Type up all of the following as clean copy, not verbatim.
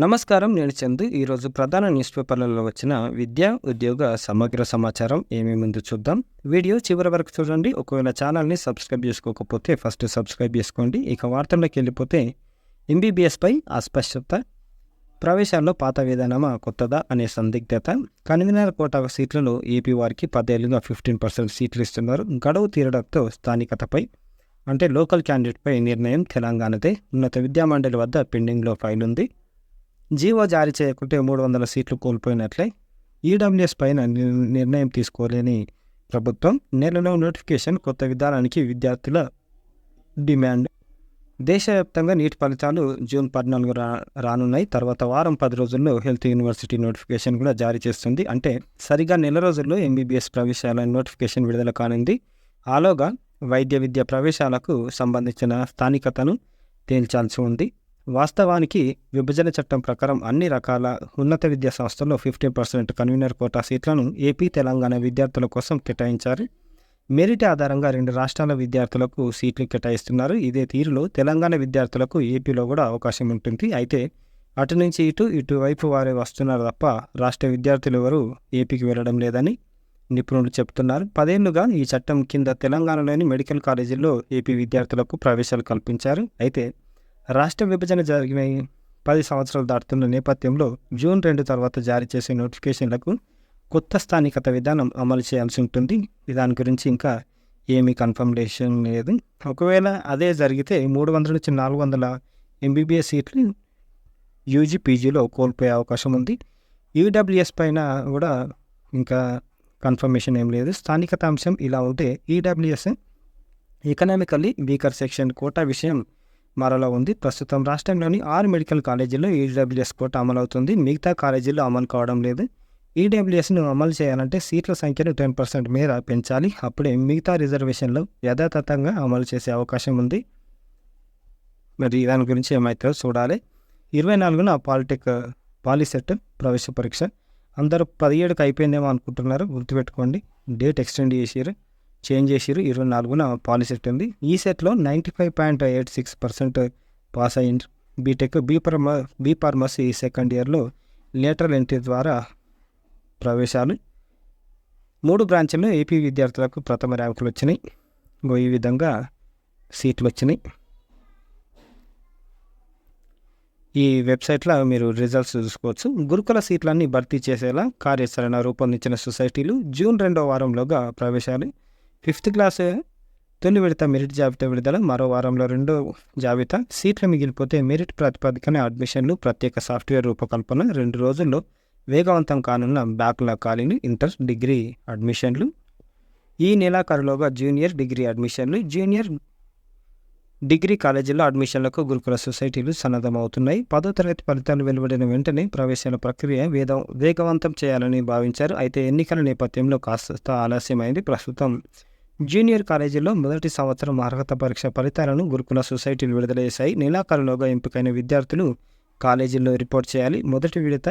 నమస్కారం. నేను చందు. ఈరోజు ప్రధాన న్యూస్ పేపర్లలో వచ్చిన విద్య, ఉద్యోగ సమగ్ర సమాచారం ఏమేముందో చూద్దాం. వీడియో చివరి వరకు చూడండి. ఒకవేళ ఛానల్ని సబ్స్క్రైబ్ చేసుకోకపోతే ఫస్ట్ సబ్స్క్రైబ్ చేసుకోండి. ఇక వార్తల్లోకి వెళ్ళిపోతే ఎంబీబీఎస్పై అస్పష్టత, ప్రవేశాల్లో పాత విధానమా కొత్తదా అనే సందిగ్ధత, కన్వీనర్ కోటా సీట్లలో ఏపీ వారికి 10 ఏళ్లుగా 15% సీట్లు ఇస్తున్నారు. గడువు తీరడంతో స్థానికతపై అంటే లోకల్ క్యాండిడేట్పై నిర్ణయం తెలంగాణదే. ఉన్నత విద్యామండలి వద్ద పెండింగ్లో ఫైల్ ఉంది. జీవో జారీ చేయకుంటే 300 సీట్లు కోల్పోయినట్లే. ఈడబ్ల్యూఎస్ పైన నిర్ణయం తీసుకోలేని ప్రభుత్వం. నెలలో నోటిఫికేషన్, కొత్త విధానానికి విద్యార్థుల డిమాండ్. దేశవ్యాప్తంగా నీట్ ఫలితాలు జూన్ 14 రానున్నాయి. తర్వాత వారం 10 రోజుల్లో హెల్త్ యూనివర్సిటీ నోటిఫికేషన్ కూడా జారీ చేస్తుంది. అంటే సరిగా నెల రోజుల్లో ఎంబీబీఎస్ ప్రవేశాల నోటిఫికేషన్ విడుదల కానుంది. ఆలోగా వైద్య విద్య ప్రవేశాలకు సంబంధించిన స్థానికతను తేల్చాల్సి ఉంది. వాస్తవానికి విభజన చట్టం ప్రకారం అన్ని రకాల ఉన్నత విద్యా సంస్థల్లో 15% కన్వీనర్ కోటా సీట్లను ఏపీ, తెలంగాణ విద్యార్థుల కోసం కేటాయించారు. మెరిట్ ఆధారంగా 2 రాష్ట్రాల విద్యార్థులకు సీట్లు కేటాయిస్తున్నారు. ఇదే తీరులో తెలంగాణ విద్యార్థులకు ఏపీలో కూడా అవకాశం ఉంటుంది. అయితే అటు నుంచి ఇటువైపు వారే వస్తున్నారు తప్ప రాష్ట్ర విద్యార్థులు ఎవరూ ఏపీకి వెళ్ళడం లేదని నిపుణులు చెబుతున్నారు. 10 ఏళ్లుగా ఈ చట్టం కింద తెలంగాణలోని మెడికల్ కాలేజీల్లో ఏపీ విద్యార్థులకు ప్రవేశాలు కల్పించారు. అయితే రాష్ట్ర విభజన జరిగిన 10 సంవత్సరాలు దాటుతున్న నేపథ్యంలో జూన్ 2 తర్వాత జారీ చేసే నోటిఫికేషన్లకు కొత్త స్థానికత విధానం అమలు చేయాల్సి ఉంటుంది. దాని గురించి ఇంకా ఏమీ కన్ఫర్మేషన్ లేదు. ఒకవేళ అదే జరిగితే 300 నుంచి 400 ఎంబీబీఎస్ సీట్లు యూజీ, పీజీలో కోల్పోయే అవకాశం ఉంది. ఈడబ్ల్యూఎస్ పైన కూడా ఇంకా కన్ఫర్మేషన్ ఏం లేదు. స్థానికత అంశం ఇలా ఉంటే EWS economically weaker section quota విషయం మరోలా ఉంది. ప్రస్తుతం రాష్ట్రంలోని 6 మెడికల్ కాలేజీల్లో ఈడబ్ల్యూఎస్ కోటా అమలవుతుంది. మిగతా కాలేజీల్లో అమలు కావడం లేదు. ఈడబ్ల్యూఎస్ను అమలు చేయాలంటే సీట్ల సంఖ్యను 10% మేర పెంచాలి. అప్పుడే మిగతా రిజర్వేషన్లు యథాతథంగా అమలు చేసే అవకాశం ఉంది. మరి దాని గురించి ఏమైతే చూడాలి. 24న పాలిసెట్ ప్రవేశ పరీక్ష. అందరూ 17కి అయిపోయిందేమో అనుకుంటున్నారు. గుర్తుపెట్టుకోండి, డేట్ ఎక్స్టెండ్ చేంజ్ చేసిరు. 24న పాలిసెట్ ఉంది. ఈ సెట్లో 95.86% పాస్ అయ్యింది. బీటెక్, బీ ఫార్మసీ సెకండ్ ఇయర్లో లేటరల్ ఎంట్రీ ద్వారా ప్రవేశాలు. 3 బ్రాంచ్ల్లో ఏపీ విద్యార్థులకు ప్రథమ ర్యాంకులు వచ్చినాయి. ఈ విధంగా సీట్లు వచ్చినాయి. ఈ వెబ్సైట్లో మీరు రిజల్ట్స్ చూసుకోవచ్చు. గురుకుల సీట్లన్నీ భర్తీ చేసేలా కార్యాచరణ రూపొందించిన సొసైటీలు. జూన్ 2వ వారంలోగా ప్రవేశాలు. 5th క్లాస్ తొలి విడత మెరిట్ జాబితా విడుదల. మరో వారంలో రెండో జాబితా. సీట్లు మిగిలిపోతే మెరిట్ ప్రాతిపదికన అడ్మిషన్లు. ప్రత్యేక సాఫ్ట్వేర్ రూపకల్పన. 2 రోజుల్లో వేగవంతం కానున్న బ్యాక్లాగ్ ఖాళీలు. ఇంటర్, డిగ్రీ అడ్మిషన్లు. ఈ నెలాఖరులోగా జూనియర్, డిగ్రీ అడ్మిషన్లు. జూనియర్, డిగ్రీ కాలేజీల్లో అడ్మిషన్లకు గురుకుల సొసైటీలు సన్నద్ధమవుతున్నాయి. 10వ తరగతి ఫలితాలు వెలువడిన వెంటనే ప్రవేశాల ప్రక్రియ వేగవంతం చేయాలని భావించారు. అయితే ఎన్నికల నేపథ్యంలో కాస్త ఆలస్యమైంది. ప్రస్తుతం జూనియర్ కాలేజీల్లో మొదటి సంవత్సరం అర్హత పరీక్ష ఫలితాలను గురుకుల సొసైటీలు విడుదల చేశాయి. నెలాఖరులోగా ఎంపికైన విద్యార్థులు కాలేజీల్లో రిపోర్ట్ చేయాలి. మొదటి విడత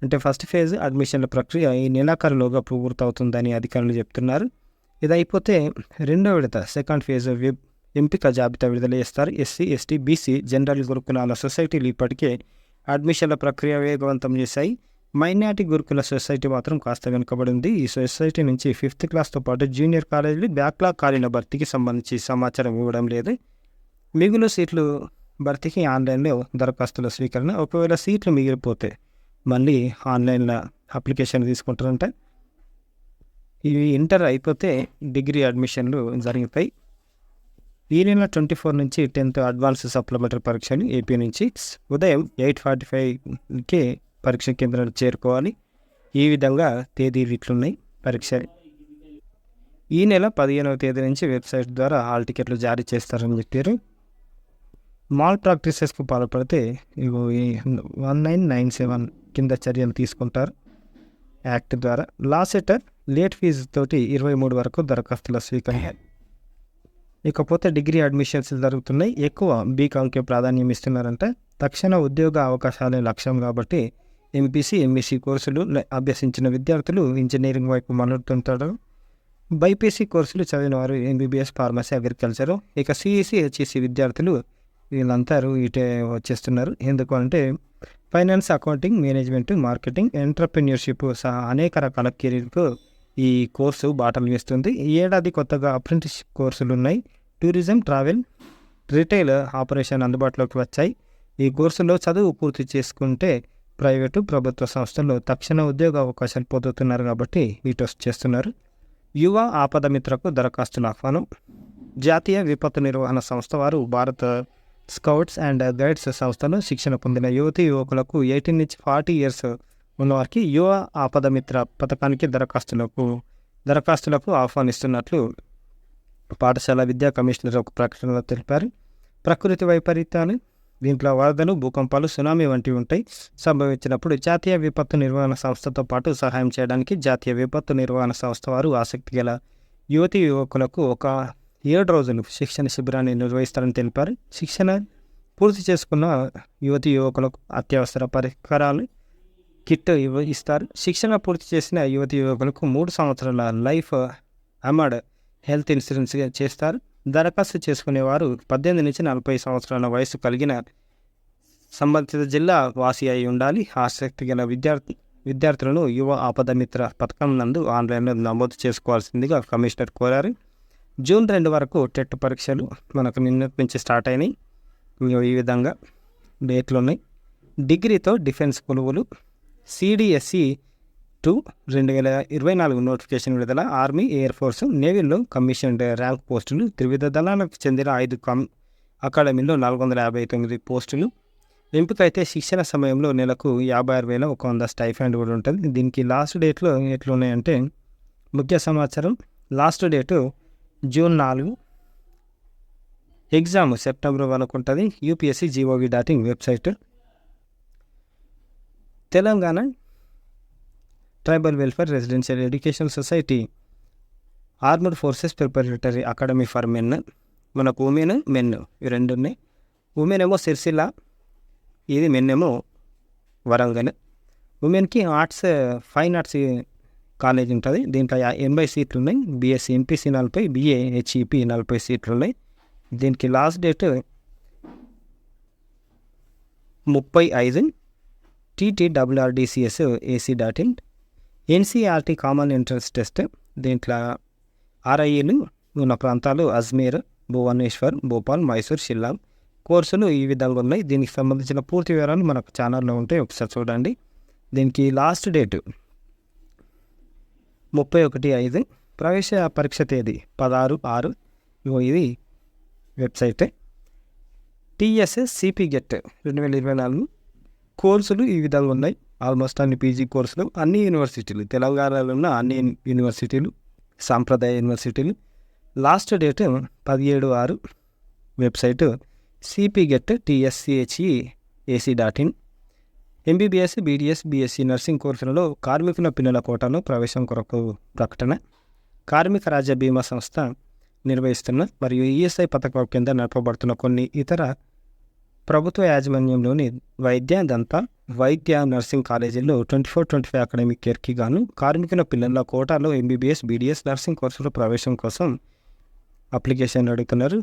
అంటే ఫస్ట్ ఫేజ్ అడ్మిషన్ల ప్రక్రియ ఈ నెలాఖరులోగా పూర్తవుతుందని అధికారులు చెప్తున్నారు. ఇది అయిపోతే రెండో విడత సెకండ్ ఫేజ్ ఎంపిక జాబితా విడుదల చేస్తారు. ఎస్సీ, ఎస్టీ, బీసీ జనరల్ గురుకులాల సొసైటీలు ఇప్పటికే అడ్మిషన్ల ప్రక్రియ వేగవంతం చేశాయి. మైనార్టీ గురుకుల సొసైటీ మాత్రం కాస్త వెనుకబడింది. ఈ సొసైటీ నుంచి 5th క్లాస్తో పాటు జూనియర్ కాలేజీలు బ్యాక్లాగ్ ఖాళీల భర్తీకి సంబంధించి సమాచారం ఇవ్వడం లేదు. మిగులు సీట్లు భర్తీకి ఆన్లైన్లో దరఖాస్తుల స్వీకరణ. ఒకవేళ సీట్లు మిగిలిపోతే మళ్ళీ ఆన్లైన్లో అప్లికేషన్ తీసుకుంటారంటే. ఇవి ఇంటర్ అయిపోతే డిగ్రీ అడ్మిషన్లు జరుగుతాయి. ఈ నెల 24 నుంచి 10th అడ్వాన్స్ సప్లిమెంటరీ పరీక్షలు. ఏపీ నుంచి ఉదయం 8:45కే పరీక్ష కేంద్రాలు చేరుకోవాలి. ఈ విధంగా తేదీలు ఇట్లున్నాయి. పరీక్ష ఈ నెల 15వ తేదీ నుంచి వెబ్సైట్ ద్వారా హాల్ టికెట్లు జారీ చేస్తారని చెప్పారు. మాల్ ప్రాక్టీసెస్కు పాల్పడితే 1997 కింద చర్యలు తీసుకుంటారు యాక్ట్ ద్వారా. లా సెటర్ లేట్ ఫీజు తోటి 23 వరకు దరఖాస్తుల స్వీకరణ. ఇకపోతే డిగ్రీ అడ్మిషన్స్ జరుగుతున్నాయి. ఎక్కువ బీకాంకే ప్రాధాన్యం ఇస్తున్నారంటే. తక్షణ ఉద్యోగ అవకాశాలే లక్ష్యం కాబట్టి ఎంపీసీ, ఎంఈసీ కోర్సులు అభ్యసించిన విద్యార్థులు ఇంజనీరింగ్ వైపు మళ్ళుతుంటారు. బైపీసీ కోర్సులు చదివిన వారు ఎంబీబీఎస్, ఫార్మసీ, అగ్రికల్చరు. ఇక సిఈసీ, హెచ్ఈసీ విద్యార్థులు వీళ్ళంతా ఇటే వచ్చేస్తున్నారు. ఎందుకు అంటే finance, accounting, management, marketing, entrepreneurship సహా అనేక రకాల కెరీర్‌కు ఈ కోర్సు బాటలు వేస్తుంది. ఈ ఏడాది కొత్తగా అప్రెంటిస్‌షిప్ కోర్సులున్నాయి. టూరిజం, ట్రావెల్, రిటైల్ ఆపరేషన్ అందుబాటులోకి వచ్చాయి. ఈ కోర్సులో చదువు పూర్తి చేసుకుంటే ప్రైవేటు, ప్రభుత్వ సంస్థల్లో తక్షణ ఉద్యోగ అవకాశాలు పొందుతున్నారు కాబట్టి వీటొస్ చేస్తున్నారు. యువ ఆపద మిత్రకు దరఖాస్తుల ఆహ్వానం. జాతీయ విపత్తు నిర్వహణ సంస్థ వారు భారత స్కౌట్స్ అండ్ గైడ్స్ సంస్థలో శిక్షణ పొందిన యువతీ యువకులకు 18-40 ఇయర్స్ ఉన్నవారికి యువ ఆపద మిత్ర పథకానికి దరఖాస్తులకు ఆహ్వానిస్తున్నట్లు పాఠశాల విద్యా కమిషనర్ ఒక ప్రకటనలో తెలిపారు. ప్రకృతి వైపరీత్యాలు, దీంట్లో వరదలు, భూకంపాలు, సునామీ వంటివి ఉంటాయి. సంభవించినప్పుడు జాతీయ విపత్తు నిర్వహణ సంస్థతో పాటు సహాయం చేయడానికి జాతీయ విపత్తు నిర్వహణ సంస్థ వారు ఆసక్తి గల యువతీ యువకులకు ఒక 7 రోజులు శిక్షణ శిబిరాన్ని నిర్వహిస్తారని తెలిపారు. శిక్షణ పూర్తి చేసుకున్న యువతీ యువకులకు అత్యవసర పరికరాలు కిట్ ఇస్తారు. శిక్షణ పూర్తి చేసిన యువతీ యువకులకు 3 సంవత్సరాల లైఫ్ అమర్డ్ హెల్త్ ఇన్సూరెన్స్ చేస్తారు. దరఖాస్తు చేసుకునేవారు 18-40 సంవత్సరాల వయసు కలిగిన సంబంధిత జిల్లా వాసి అయి ఉండాలి. ఆసక్తి గల విద్యార్థులను యువ ఆపద మిత్ర పథకం నందు ఆన్లైన్లో నమోదు చేసుకోవాల్సిందిగా కమిషనర్ కోరారు. జూన్ 2 వరకు టెట్ పరీక్షలు మనకు నిన్నటి నుంచి స్టార్ట్ అయినాయి. ఈ విధంగా డేట్లు ఉన్నాయి. డిగ్రీతో డిఫెన్స్ కొలువులు. CDSE 2 2024 నోటిఫికేషన్ విడుదల. ఆర్మీ, ఎయిర్ ఫోర్స్, నేవీలో కమిషన్డ్ ర్యాంక్ పోస్టులు. త్రివిధ దళాలకు చెందిన 5 అకాడమీలో 459 పోస్టులు. ఎంపికైతే శిక్షణ సమయంలో నెలకు 56,100 స్టైఫండ్ కూడా ఉంటుంది. దీనికి లాస్ట్ డేట్లో ఎట్లున్నాయంటే ముఖ్య సమాచారం. Last date June 4, exam September 1 ఉంటుంది. UPSC.gov.in website. Telangana tribal welfare residential education society armed forces preparatory academy for men. మనకు ఉమెన్, మెన్ ఇవి 2 ఉన్నాయి. ఉమెన్ ఏమో సిరిసిల్ల, ఇది మెన్ ఏమో వరంగల్. ఉమెన్కి ఆర్ట్స్, ఫైన్ ఆర్ట్స్ కాలేజ్ ఉంటుంది. దీంట్లో 80 సీట్లు ఉన్నాయి. BSc MPC 40, BA HEP 40 సీట్లు ఉన్నాయి. దీనికి last date 35. TTRRDCS AC.in. NCERT common entrance test. దీంట్లో RIలు ఉన్న ప్రాంతాలు అజ్మీర్, భువనేశ్వర్, భోపాల్, మైసూర్, షిల్లాంగ్. కోర్సులు ఈ విధంగా ఉన్నాయి. దీనికి సంబంధించిన పూర్తి వివరాలు మనకు ఛానల్లో ఉంటాయి, ఒకసారి చూడండి. దీనికి లాస్ట్ డేటు 31/5. ప్రవేశ పరీక్ష తేదీ 16/6. ఇది వెబ్సైటే. TSSCP get 2024. కోర్సులు ఈ విధంగా ఉన్నాయి. ఆల్మోస్ట్ అన్ని PG కోర్సులు, అన్ని యూనివర్సిటీలు, తెలంగాణలో ఉన్న అన్ని యూనివర్సిటీలు, సాంప్రదాయ యూనివర్సిటీలు. Last date 17/6. Website CP get TSCHE AC.in. MBBS, BDS, BSc nursing కోర్సులలో కార్మికుల పిల్లల కోటాలో ప్రవేశం కొరకు ప్రకటన. కార్మిక రాజ్య బీమా సంస్థ నిర్వహిస్తున్న మరియు ESI పథకం కింద నడపబడుతున్న కొన్ని ఇతర ప్రభుత్వ యాజమాన్యంలోని వైద్య, దంత వైద్య, నర్సింగ్ కాలేజీల్లో 24-25 అకాడమిక్ ఇయర్కి గాను కార్మికుల పిల్లల కోటాలో MBBS, BDS నర్సింగ్ కోర్సులో ప్రవేశం కోసం అప్లికేషన్ అడుగుతున్నారు.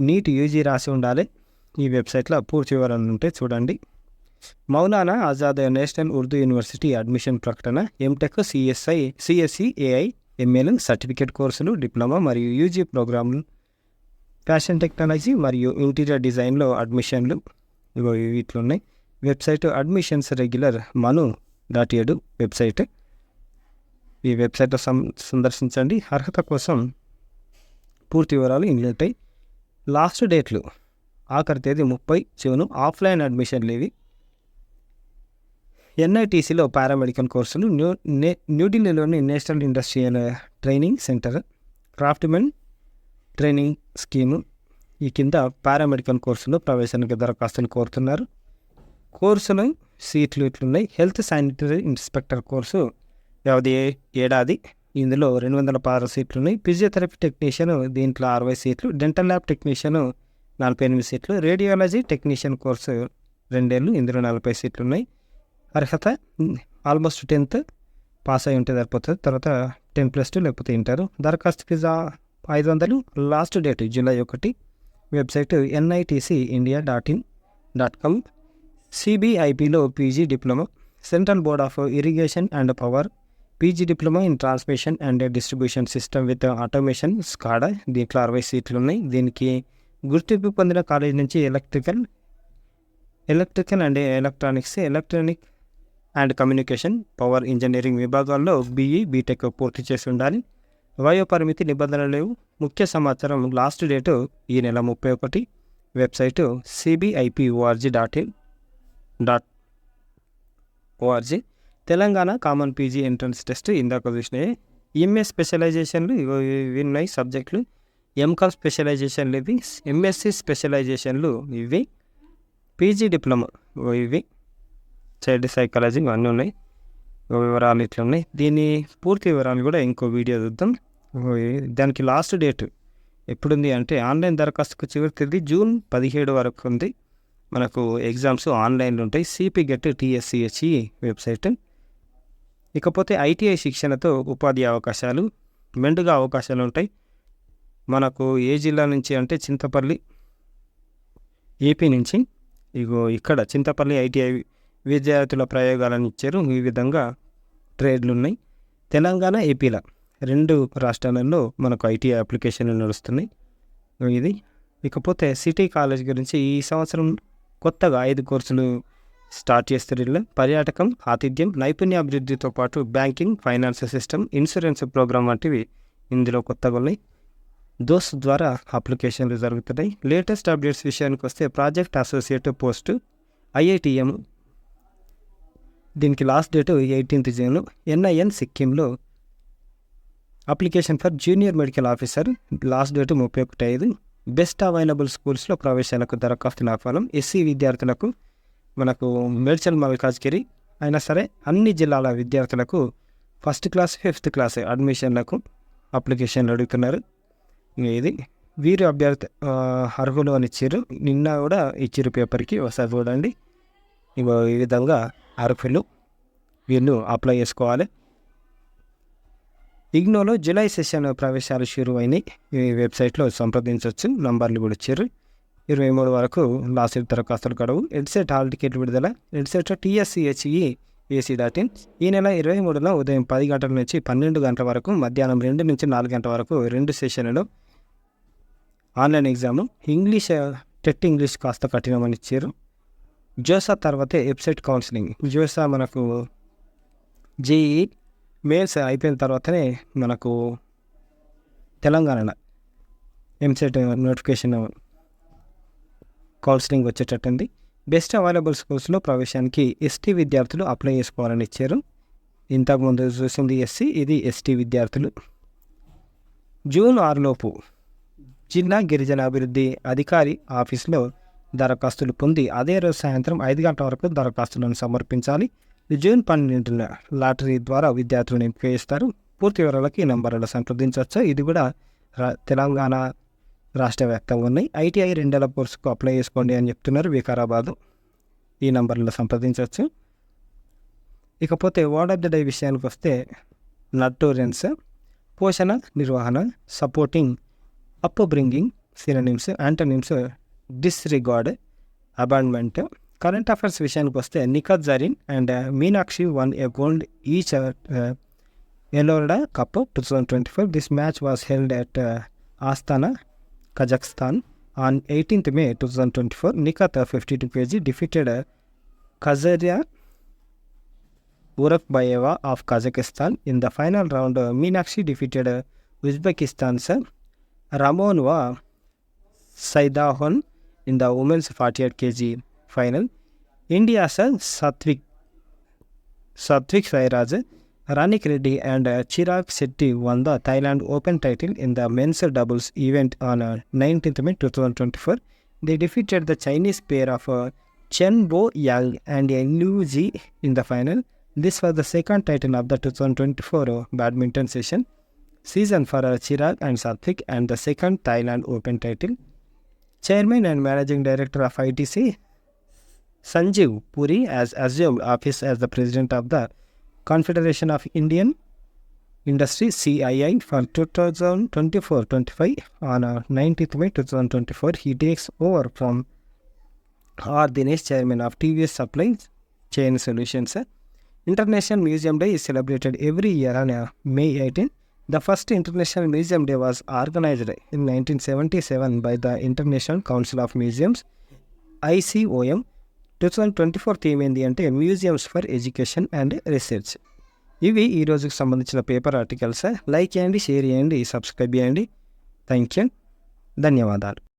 నీట్ UG రాసి ఉండాలి. ఈ వెబ్సైట్లో పూర్తి వివరాలు ఉంటే చూడండి. Maulana Azad national Urdu university admission ప్రకటన. MTech, CSE AI ML certificate కోర్సులు, డిప్లొమా మరియు UG ప్రోగ్రాంలు, ఫ్యాషన్ టెక్నాలజీ మరియు ఇంటీరియర్ డిజైన్లో అడ్మిషన్లు వీటిలో ఉన్నాయి. Website admissions regular manu.edu website. ఈ వెబ్సైట్లో సందర్శించండి. అర్హత కోసం పూర్తి వివరాలు ఇందులో ఉంటాయి. లాస్ట్ డేట్లు ఆఖరి తేదీ 30 జూన్. ఆఫ్లైన్ అడ్మిషన్లు ఇవి. NITCలో పారామెడికల్ కోర్సులు. న్యూఢిల్లీలోని national industrial training centre craftsmen training scheme ఈ కింద పారామెడికల్ కోర్సులో ప్రవేశానికి దరఖాస్తులు కోరుతున్నారు. కోర్సులు సీట్లు ఇట్లున్నాయి. హెల్త్ శానిటరీ ఇన్స్పెక్టర్ కోర్సు వ్యవధి ఏడాది. ఇందులో 216 సీట్లు ఉన్నాయి. ఫిజియోథెరపీ టెక్నీషియన్ దీంట్లో 60 సీట్లు. డెంటల్ ల్యాబ్ టెక్నీషియన్ 48 సీట్లు. రేడియాలజీ టెక్నీషియన్ కోర్సు 2 ఏళ్ళు. ఇందులో 40 సీట్లు ఉన్నాయి. అర్హత ఆల్మోస్ట్ 10th పాస్ అయి ఉంటే సరిపోతుంది. తర్వాత 10+2 లేకపోతే ఇంటారు. దరఖాస్తు ఫీజు 500. Last date July 1. వెబ్సైట్ NITC India.in. Dot com. సిబిఐపిలో PG diploma, central board of irrigation and power PG diploma in transmission and distribution system with automation SCADA. దీంట్లో 60 సీట్లు ఉన్నాయి. దీనికి గుర్తింపు పొందిన కాలేజ్ నుంచి electrical and electronics, electronic and communication, power engineering విభాగాల్లో BE BTech పూర్తి చేసి ఉండాలి. వయో పరిమితి నిబంధనలు లేవు. ముఖ్య సమాచారం లాస్ట్ డేటు ఈ నెల 31. Website cbip.org. Telangana common PG entrance test ఇందాక చూసినాయి. ఎంఏ స్పెషలైజేషన్లు ఇవి ఉన్నాయి సబ్జెక్టులు. ఎంకామ్ స్పెషలైజేషన్లు ఇవి, ఎంఎస్సి స్పెషలైజేషన్లు ఇవి, పీజీ డిప్లొమా ఇవి, చైల్డ్ సైకాలజీ ఇవన్నీ ఉన్నాయి. వివరాలు ఇట్లా ఉన్నాయి. దీని పూర్తి వివరాలు కూడా ఇంకో వీడియో చూద్దాం. దానికి లాస్ట్ డేట్ ఎప్పుడుంది అంటే ఆన్లైన్ దరఖాస్తుకు చివరి తేదీ జూన్ 17 వరకు ఉంది. మనకు ఎగ్జామ్స్ ఆన్లైన్లో ఉంటాయి. సిపిగెట్ టీఎస్సిహెచ్ఈ వెబ్సైట్. ఇకపోతే ఐటీఐ శిక్షణతో ఉపాధి అవకాశాలు మెండుగా అవకాశాలు ఉంటాయి. మనకు ఏ జిల్లా నుంచి అంటే చింతపల్లి, ఏపీ నుంచి. ఇక్కడ చింతపల్లి ఐటీఐ విద్యార్థుల ప్రయోగాలను ఇచ్చారు. ఈ విధంగా ట్రేడ్లు ఉన్నాయి. తెలంగాణ, ఏపీల 2 రాష్ట్రాలలో మనకు ఐటీఐ అప్లికేషన్లు నడుస్తున్నాయి. ఇది. ఇకపోతే సిటీ కాలేజ్ గురించి ఈ సంవత్సరం కొత్తగా 5 కోర్సులు స్టార్ట్ చేస్తారు. ఇలా పర్యాటకం, ఆతిథ్యం, నైపుణ్యాభివృద్ధితో పాటు banking, finance system, insurance programme వంటివి ఇందులో కొత్తగా ఉన్నాయి. దోస్త్ ద్వారా అప్లికేషన్లు జరుగుతున్నాయి. లేటెస్ట్ అప్డేట్స్ విషయానికి వస్తే ప్రాజెక్ట్ అసోసియేట్ పోస్టు ఐఐటిఎం, దీనికి last date 18th June. NIN సిక్కింలో application for junior medical officer last date 31/5. Best available స్కూల్స్లో ప్రవేశాలకు దరఖాస్తుల ఆహ్వానం. ఎస్సీ విద్యార్థులకు మనకు మేడ్చల్ మల్కాజ్గిరి అయినా సరే అన్ని జిల్లాల విద్యార్థులకు 1st క్లాస్ 5th క్లాస్ అడ్మిషన్లకు అప్లికేషన్లు అడుగుతున్నారు. ఇది వీరు అభ్యర్థి అర్హులు అని ఇచ్చారు. నిన్న కూడా ఇచ్చారు పేపర్కి, ఒకసారి చూడండి. ఈ విధంగా అర్హులు వీళ్ళు అప్లై చేసుకోవాలి. ఇగ్నోలో జూలై సెషన్ ప్రవేశాలు షురు అయినాయి. ఈ వెబ్సైట్లో సంప్రదించవచ్చు. నంబర్లు కూడా ఇచ్చారు. 23 వరకు లాస్ట్ దరఖాస్తులు గడువు. ఎడ్సెట్ హాల్ టికెట్ విడుదల. EdCET TSCHE ac.in. ఈ నెల 23న ఉదయం 10 గంటల నుంచి 12 గంటల వరకు, మధ్యాహ్నం 2 నుంచి 4 గంటల వరకు 2 సెషన్లలో ఆన్లైన్ ఎగ్జామ్. టెట్ ఇంగ్లీష్ కాస్త కఠినమని ఇచ్చారు. జోసా తర్వాతే వెబ్సైట్ కౌన్సిలింగ్. జోసా మనకు జేఈ మెయిన్స్ అయిపోయిన తర్వాతనే మనకు తెలంగాణ ఎంసెట్ నోటిఫికేషన్ కౌన్సిలింగ్ వచ్చేటట్టుంది. బెస్ట్ అవైలబుల్ స్కూల్స్లో ప్రవేశానికి ఎస్టీ విద్యార్థులు అప్లై చేసుకోవాలని ఇచ్చారు. ఇంతకుముందు చూసింది ఎస్సీ, ఇది ఎస్టీ విద్యార్థులు. జూన్ 6 లోపు జిల్లా గిరిజన అభివృద్ధి అధికారి ఆఫీసులో దరఖాస్తులు పొంది అదే రోజు సాయంత్రం 5 గంటల వరకు దరఖాస్తులను సమర్పించాలి. జూన్ 12న లాటరీ ద్వారా విద్యార్థులను ఎంపిక చేస్తారు. పూర్తి వివరాలకి ఈ నంబర్లో సంప్రదించవచ్చు. ఇది కూడా తెలంగాణ రాష్ట్ర వ్యాప్తంగా ఉన్నాయి. ఐటీఐ 2 ఏళ్ల కోర్సుకు అప్లై చేసుకోండి అని చెప్తున్నారు. వికారాబాదు. ఈ నంబర్లో సంప్రదించవచ్చు. ఇకపోతే వర్డ్ ఆఫ్ ద డే విషయానికి వస్తే నటోరియన్స్, పోషణ నిర్వహణ, supporting, upbringing, synonyms, antonyms, disregard, abandonment. Current affairs విషయానికి వస్తే Nikhat Zareen and Meenakshi won a gold each Elorda cup 2024. This match was held at Astana, Kazakhstan on 18th May 2024. Nikat 52 kg defeated Kazaria Urakbayeva of Kazakhstan in the final round. Meenakshi defeated Uzbekistan's Ramonova Saidahon in the women's 48 kg final. India's Satvik Sairaj, Ranik Reddy and Chirag Shetty won the Thailand Open title in the men's doubles event on 19th May 2024. They defeated the Chinese pair of Chen Bo Yang and Liu Ji in the final. This was the second title of the 2024 badminton season for Chirag and Satvik, and the second Thailand Open title. Chairman and Managing Director of ITC Sanjeev Puri has assumed office as the President of the Confederation of Indian Industry CII for 2024-25 on 19th May 2024. He takes over from R Dinesh, chairman of TVS supply chain solutions. International Museum Day is celebrated every year on May 18. The first International Museum Day was organized in 1977 by the International Council of Museums, ICOM. 2024 theme ఏంటి అంటే museums for education and research. ఇవి ఈ రోజుకి సంబంధించిన paper articles. Like చేయండి, share చేయండి, subscribe చేయండి. Thank you, ధన్యవాదాలు.